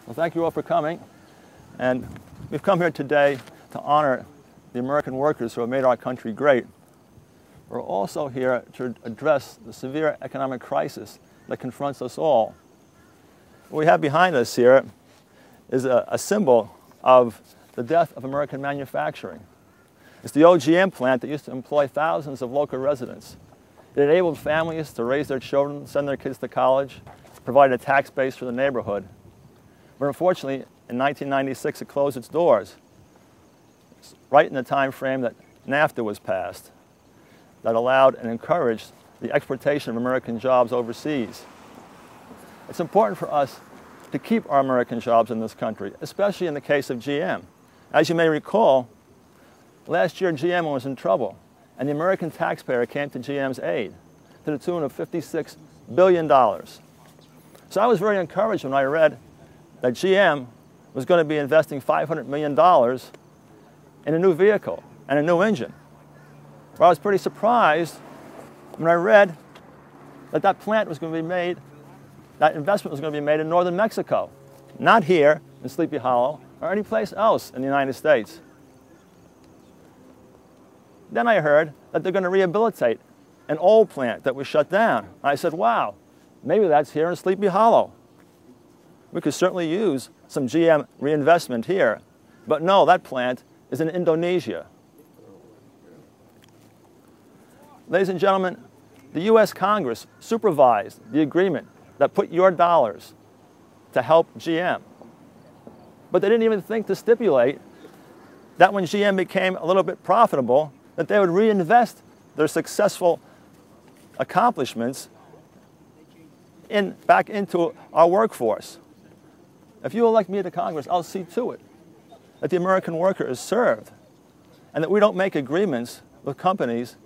Well, thank you all for coming. And we've come here today to honor the American workers who have made our country great. We're also here to address the severe economic crisis that confronts us all. What we have behind us here is a symbol of the death of American manufacturing. It's the old GM plant that used to employ thousands of local residents. It enabled families to raise their children, send their kids to college, provided a tax base for the neighborhood. But unfortunately, in 1996, it closed its doors, right in the time frame that NAFTA was passed, that allowed and encouraged the exportation of American jobs overseas. It's important for us to keep our American jobs in this country, especially in the case of GM. As you may recall, last year GM was in trouble, and the American taxpayer came to GM's aid to the tune of $56 billion. So I was very encouraged when I read that GM was going to be investing $500 million in a new vehicle and a new engine. Well, I was pretty surprised when I read that that plant was going to be made, that investment was going to be made in northern Mexico, not here in Sleepy Hollow or any place else in the United States. Then I heard that they're going to rehabilitate an old plant that was shut down. I said, wow, maybe that's here in Sleepy Hollow. We could certainly use some GM reinvestment here. But no, that plant is in Indonesia. Ladies and gentlemen, the US Congress supervised the agreement that put your dollars to help GM. But they didn't even think to stipulate that when GM became a little bit profitable, that they would reinvest their successful accomplishments back into our workforce. If you elect me to Congress, I'll see to it that the American worker is served and that we don't make agreements with companies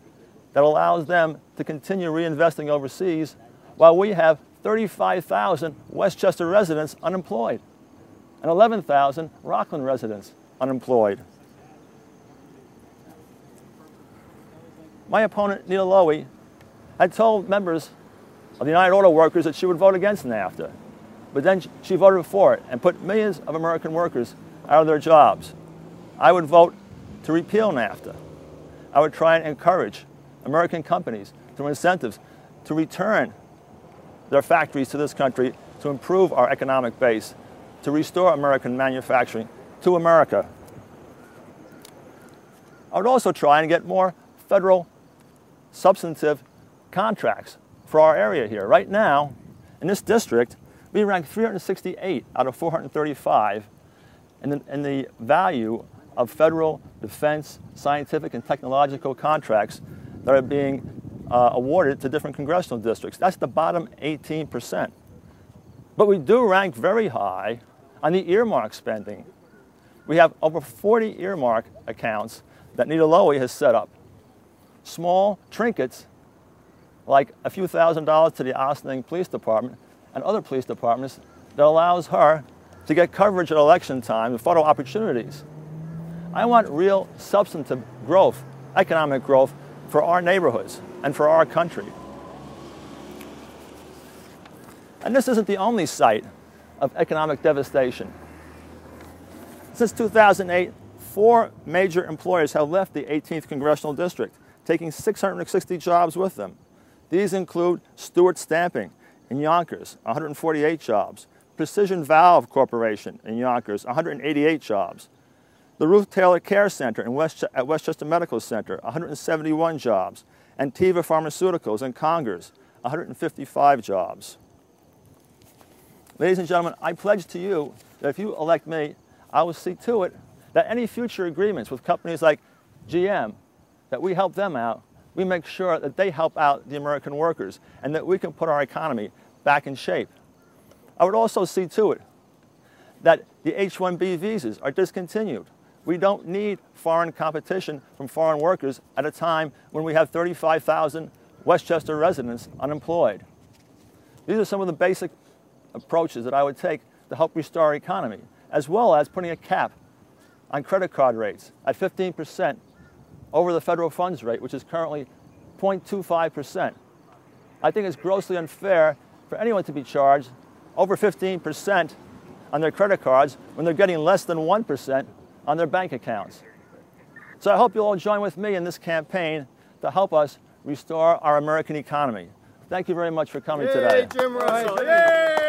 that allows them to continue reinvesting overseas while we have 35,000 Westchester residents unemployed and 11,000 Rockland residents unemployed. My opponent, Nita Lowey, had told members of the United Auto Workers that she would vote against NAFTA. But then she voted for it and put millions of American workers out of their jobs. I would vote to repeal NAFTA. I would try and encourage American companies through incentives to return their factories to this country to improve our economic base, to restore American manufacturing to America. I would also try and get more federal substantive contracts for our area here. Right now, in this district, we rank 368 out of 435 in the value of federal defense, scientific, and technological contracts that are being awarded to different congressional districts. That's the bottom 18%. But we do rank very high on the earmark spending. We have over 40 earmark accounts that Nita Lowey has set up. Small trinkets, like a few $1,000s to the Ossining Police Department and other police departments, that allows her to get coverage at election time and photo opportunities. I want real substantive growth, economic growth for our neighborhoods and for our country. And this isn't the only site of economic devastation. Since 2008, 4 major employers have left the 18th Congressional District, taking 660 jobs with them. These include Stewart Stamping in Yonkers, 148 jobs. Precision Valve Corporation in Yonkers, 188 jobs. The Ruth Taylor Care Center at Westchester Medical Center, 171 jobs. And Teva Pharmaceuticals in Congers, 155 jobs. Ladies and gentlemen, I pledge to you that if you elect me, I will see to it that any future agreements with companies like GM, that we help them out, we make sure that they help out the American workers and that we can put our economy back in shape. I would also see to it that the H-1B visas are discontinued. We don't need foreign competition from foreign workers at a time when we have 35,000 Westchester residents unemployed. These are some of the basic approaches that I would take to help restore our economy, as well as putting a cap on credit card rates at 15% over the federal funds rate, which is currently 0.25%. I think it's grossly unfair for anyone to be charged over 15% on their credit cards when they're getting less than 1% on their bank accounts. So I hope you'll all join with me in this campaign to help us restore our American economy. Thank you very much for coming today. Jim Russell. Yay!